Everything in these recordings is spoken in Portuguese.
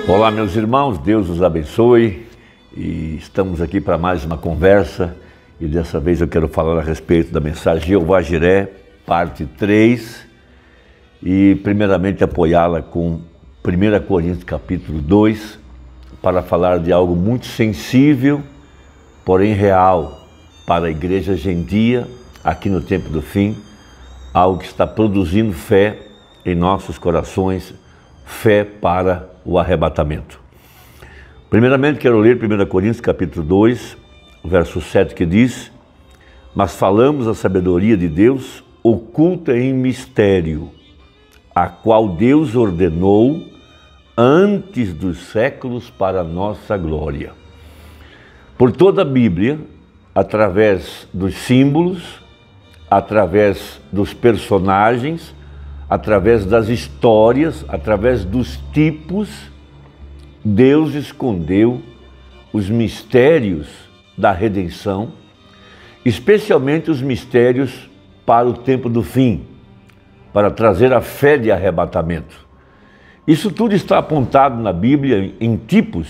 Olá, meus irmãos, Deus os abençoe e estamos aqui para mais uma conversa e dessa vez eu quero falar a respeito da mensagem Jeová Jiré, parte 3 e primeiramente apoiá-la com 1 Coríntios capítulo 2 para falar de algo muito sensível, porém real para a igreja gentia aqui no tempo do fim, algo que está produzindo fé em nossos corações, fé para o arrebatamento. Primeiramente quero ler 1 Coríntios capítulo 2, verso 7 que diz: mas falamos a sabedoria de Deus oculta em mistério, a qual Deus ordenou antes dos séculos para a nossa glória. Por toda a Bíblia, através dos símbolos, através dos personagens, através das histórias, através dos tipos, Deus escondeu os mistérios da redenção, especialmente os mistérios para o tempo do fim, para trazer a fé de arrebatamento. Isso tudo está apontado na Bíblia em tipos,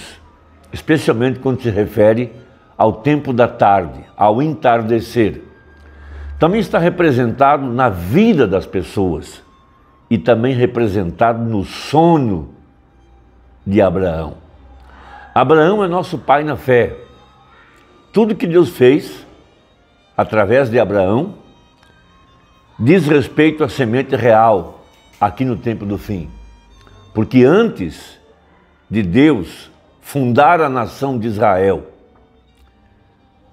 especialmente quando se refere ao tempo da tarde, ao entardecer. Também está representado na vida das pessoas e também representado no sono de Abraão. Abraão é nosso pai na fé. Tudo que Deus fez através de Abraão diz respeito à semente real aqui no tempo do fim. Porque antes de Deus fundar a nação de Israel,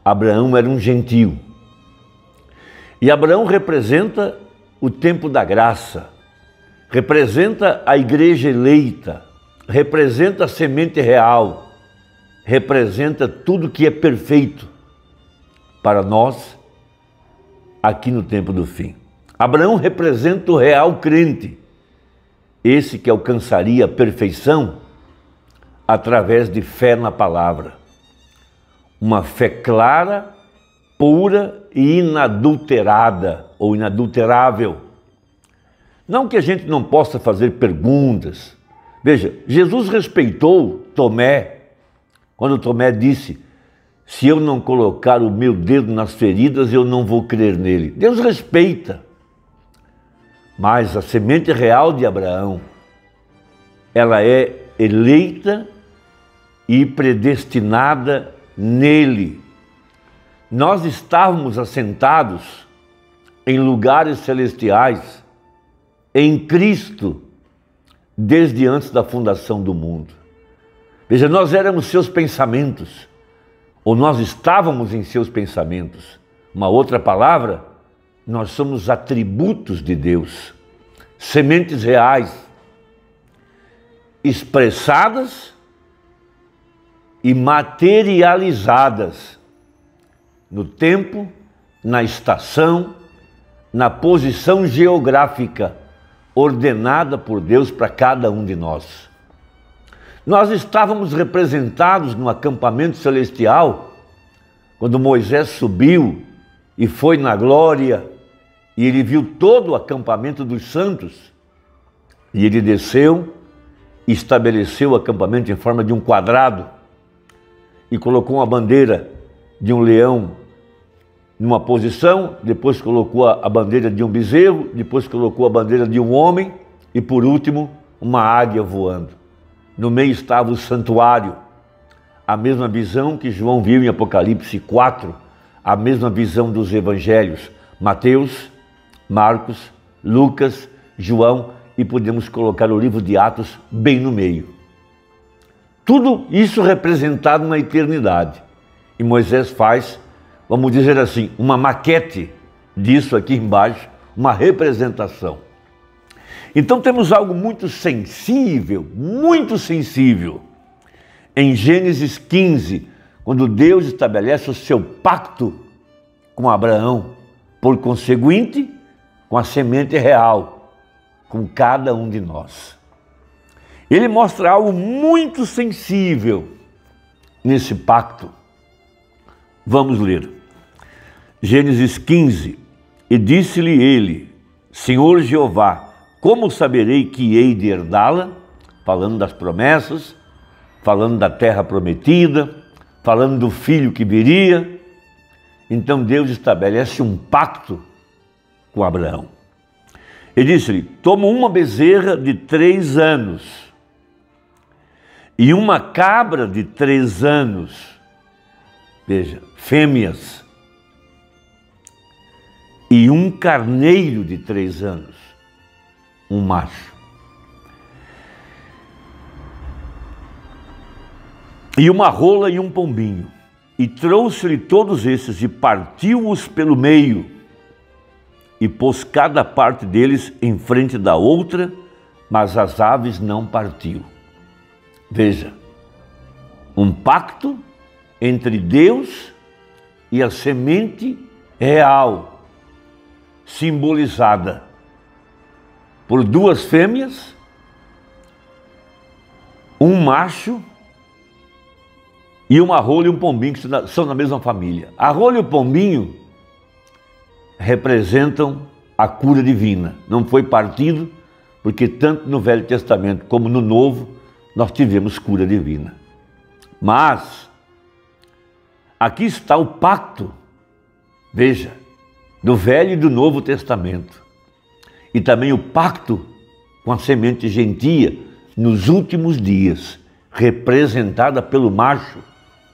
Abraão era um gentio. E Abraão representa o tempo da graça, representa a igreja eleita, representa a semente real, representa tudo que é perfeito para nós aqui no tempo do fim. Abraão representa o real crente, esse que alcançaria a perfeição através de fé na palavra. Uma fé clara, pura e inadulterada ou inadulterável. Não que a gente não possa fazer perguntas. Veja, Jesus respeitou Tomé, quando Tomé disse: se eu não colocar o meu dedo nas feridas, eu não vou crer nele. Deus respeita. Mas a semente real de Abraão, ela é eleita e predestinada nele. Nós estávamos assentados em lugares celestiais, em Cristo, desde antes da fundação do mundo. Veja, nós éramos seus pensamentos, ou nós estávamos em seus pensamentos. Uma outra palavra, nós somos atributos de Deus, sementes reais, expressadas e materializadas no tempo, na estação, na posição geográfica ordenada por Deus para cada um de nós. Nós estávamos representados no acampamento celestial, quando Moisés subiu e foi na glória, e ele viu todo o acampamento dos santos, e ele desceu e estabeleceu o acampamento em forma de um quadrado, e colocou uma bandeira de um leão numa posição, depois colocou a bandeira de um bezerro, depois colocou a bandeira de um homem e por último uma águia voando. No meio estava o santuário, a mesma visão que João viu em Apocalipse 4, a mesma visão dos evangelhos, Mateus, Marcos, Lucas, João, e podemos colocar o livro de Atos bem no meio. Tudo isso representado na eternidade. E Moisés faz, vamos dizer assim, uma maquete disso aqui embaixo, uma representação. Então temos algo muito sensível em Gênesis 15, quando Deus estabelece o seu pacto com Abraão, por conseguinte, com a semente real, com cada um de nós. Ele mostra algo muito sensível nesse pacto. Vamos ler. Gênesis 15. E disse-lhe ele: Senhor Jeová, como saberei que hei de herdá-la? Falando das promessas, falando da terra prometida, falando do filho que viria. Então Deus estabelece um pacto com Abraão. Ele disse-lhe: toma uma bezerra de 3 anos e uma cabra de 3 anos, veja, fêmeas, e um carneiro de 3 anos, um macho. E uma rola e um pombinho. E trouxe-lhe todos esses e partiu-os pelo meio e pôs cada parte deles em frente da outra, mas as aves não partiu. Veja, um pacto entre Deus e a semente real, simbolizada por 2 fêmeas, um macho e uma rola e um pombinho, que são da mesma família. A rola e o pombinho representam a cura divina. Não foi partido, porque tanto no Velho Testamento como no Novo, nós tivemos cura divina. Mas, aqui está o pacto, veja, do Velho e do Novo Testamento. E também o pacto com a semente gentia nos últimos dias, representada pelo macho,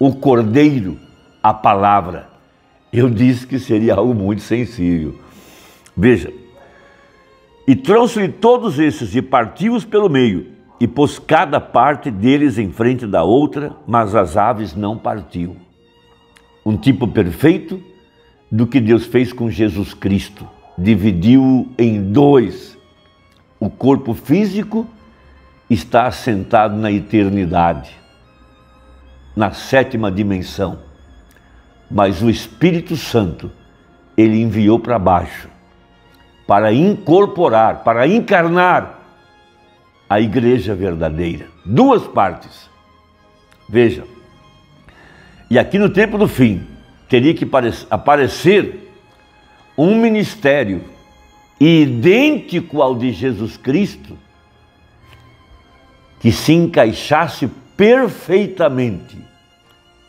o cordeiro, a palavra. Eu disse que seria algo muito sensível. Veja, e trouxe-lhe todos esses e partiu-os pelo meio, e pôs cada parte deles em frente da outra, mas as aves não partiu. Um tipo perfeito do que Deus fez com Jesus Cristo. Dividiu-o em 2. O corpo físico está assentado na eternidade, na 7ª dimensão. Mas o Espírito Santo, ele enviou para baixo, para incorporar, para encarnar a igreja verdadeira. 2 partes. Veja, e aqui no tempo do fim, teria que aparecer um ministério idêntico ao de Jesus Cristo, que se encaixasse perfeitamente.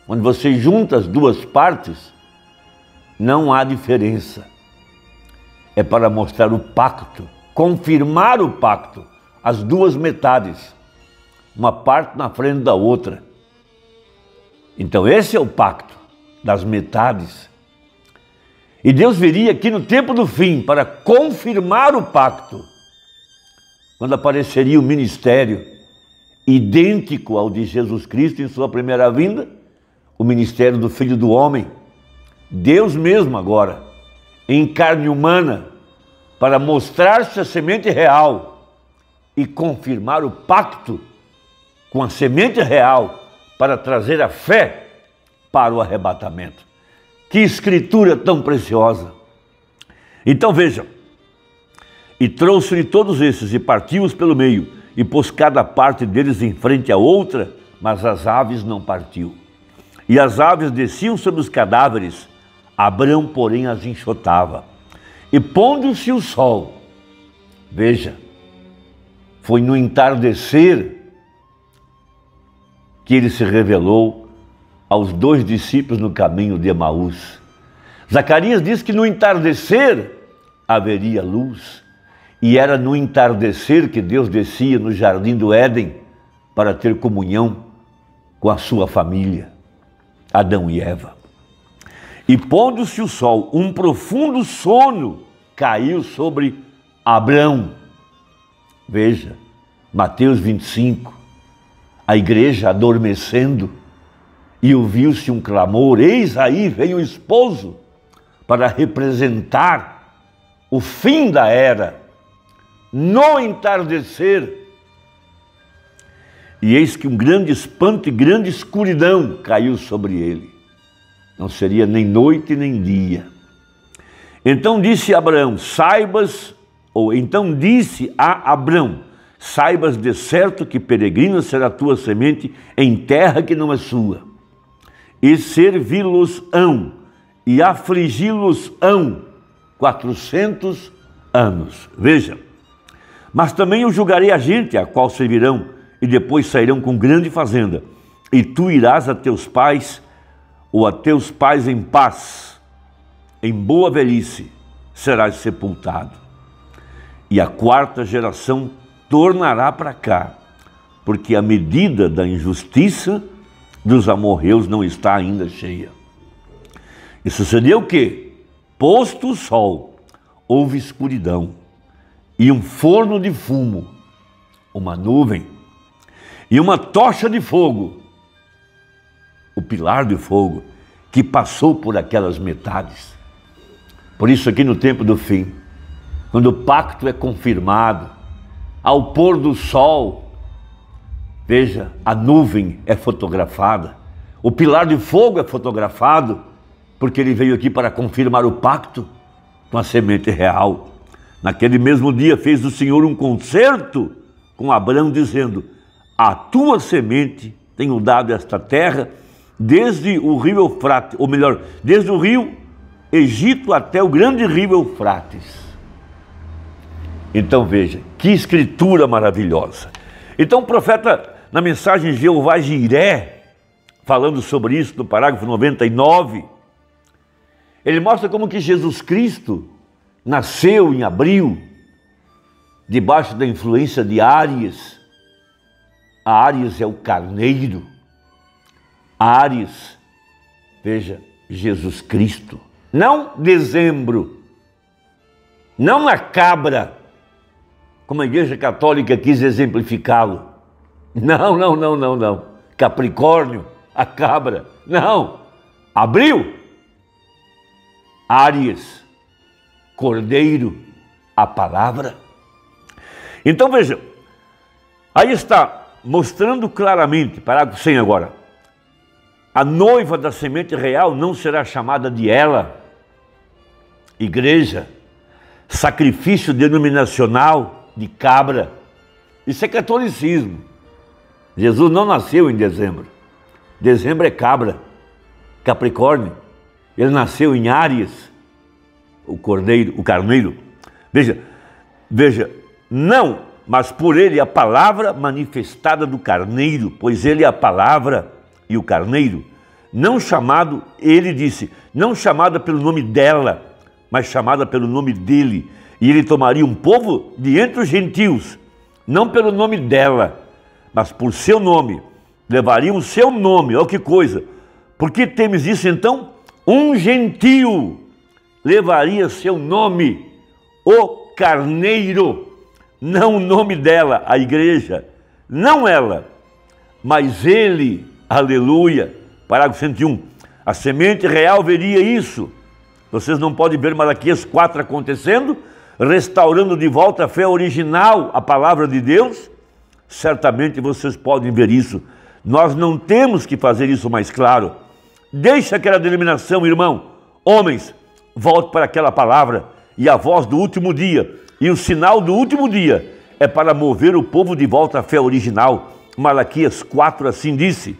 Quando você junta as 2 partes, não há diferença. É para mostrar o pacto, confirmar o pacto, as 2 metades, uma parte na frente da outra. Então esse é o pacto das metades. E Deus viria aqui no tempo do fim para confirmar o pacto, quando apareceria o ministério idêntico ao de Jesus Cristo em sua primeira vinda, o ministério do Filho do Homem, Deus mesmo agora, em carne humana, para mostrar-se a semente real e confirmar o pacto com a semente real para trazer a fé para o arrebatamento. Que escritura tão preciosa! Então vejam, e trouxe-lhe todos esses e partiu-os pelo meio e pôs cada parte deles em frente à outra, mas as aves não partiu. E as aves desciam sobre os cadáveres, Abrão, porém, as enxotava. E pondo-se o sol, veja, foi no entardecer que ele se revelou aos 2 discípulos no caminho de Emaús. Zacarias diz que no entardecer haveria luz, e era no entardecer que Deus descia no jardim do Éden para ter comunhão com a sua família, Adão e Eva. E pondo-se o sol, um profundo sono caiu sobre Abrão. Veja, Mateus 25, a igreja adormecendo, e ouviu-se um clamor: eis aí vem o esposo, para representar o fim da era, no entardecer. E eis que um grande espanto e grande escuridão caiu sobre ele. Não seria nem noite nem dia. Então disse a Abrão, disse a Abrão, saibas de certo que peregrina será a tua semente em terra que não é sua, e servi-los-ão e afligi-los-ão 400 anos. Veja, mas também eu julgarei a gente a qual servirão, e depois sairão com grande fazenda. E tu irás a teus pais, ou a teus pais em paz, em boa velhice serás sepultado. E a quarta geração tornará para cá, porque a medida da injustiça dos amorreus não está ainda cheia. E sucedeu o quê? Posto o sol, houve escuridão, e um forno de fumo, uma nuvem, e uma tocha de fogo, o pilar de fogo, que passou por aquelas metades. Por isso aqui no tempo do fim, quando o pacto é confirmado, ao pôr do sol, veja, a nuvem é fotografada, o pilar de fogo é fotografado, porque ele veio aqui para confirmar o pacto com a semente real. Naquele mesmo dia fez o Senhor um concerto com Abraão, dizendo: a tua semente tenho dado esta terra, desde o rio Eufrates, ou melhor, desde o rio Egito até o grande rio Eufrates. Então veja, que escritura maravilhosa. Então o profeta, na mensagem Jeová Jiré, falando sobre isso no parágrafo 99, ele mostra como que Jesus Cristo nasceu em abril, debaixo da influência de Áries. Áries é o carneiro. Áries, veja, Jesus Cristo. Não dezembro, não a cabra, como a Igreja Católica quis exemplificá-lo. Não. Capricórnio, a cabra. Não. Abril. Áries, cordeiro, a palavra. Então veja, aí está mostrando claramente, parágrafo 100 agora, a noiva da semente real não será chamada de ela, igreja, sacrifício denominacional de cabra. Isso é catolicismo. Jesus não nasceu em dezembro. Dezembro é cabra, Capricórnio. Ele nasceu em Áries, o cordeiro, o carneiro. Veja, não, mas por ele a palavra manifestada do carneiro, pois ele é a palavra e o carneiro, não chamado, ele disse, não chamada pelo nome dela, mas chamada pelo nome dele. E ele tomaria um povo de entre os gentios, não pelo nome dela, mas por seu nome. Levaria o seu nome, olha que coisa. Por que temes isso então? Um gentio levaria seu nome, o carneiro, não o nome dela, a igreja, não ela, mas ele, aleluia. Parágrafo 101, a semente real veria isso. Vocês não podem ver Malaquias 4 acontecendo, restaurando de volta a fé original, a palavra de Deus? Certamente vocês podem ver isso. Nós não temos que fazer isso mais claro. Deixa aquela denominação, irmão. Homens, volte para aquela palavra. E a voz do último dia, e o sinal do último dia, é para mover o povo de volta à fé original. Malaquias 4 assim disse.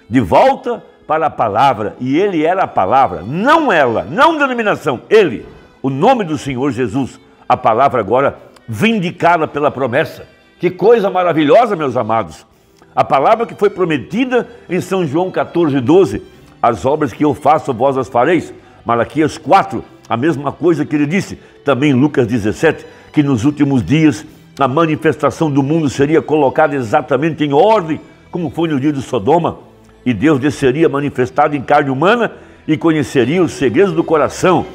De volta para a palavra. E ele era a palavra, não ela, não denominação, ele. O nome do Senhor Jesus. A palavra agora vindicada pela promessa. Que coisa maravilhosa, meus amados. A palavra que foi prometida em São João 14:12. As obras que eu faço, vós as fareis. Malaquias 4, a mesma coisa que ele disse. Também Lucas 17, que nos últimos dias a manifestação do mundo seria colocada exatamente em ordem, como foi no dia de Sodoma. E Deus desceria manifestado em carne humana e conheceria os segredos do coração.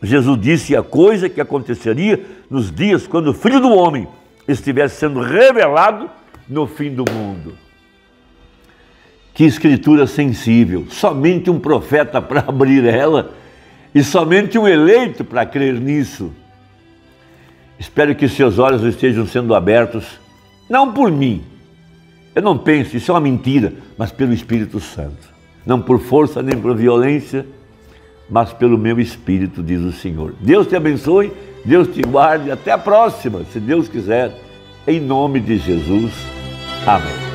Jesus disse a coisa que aconteceria nos dias quando o Filho do Homem estivesse sendo revelado no fim do mundo. Que escritura sensível, somente um profeta para abrir ela e somente um eleito para crer nisso. Espero que seus olhos estejam sendo abertos, não por mim, eu não penso, isso é uma mentira, mas pelo Espírito Santo. Não por força nem por violência, mas pelo meu Espírito, diz o Senhor. Deus te abençoe, Deus te guarde, até a próxima, se Deus quiser, em nome de Jesus. Amém.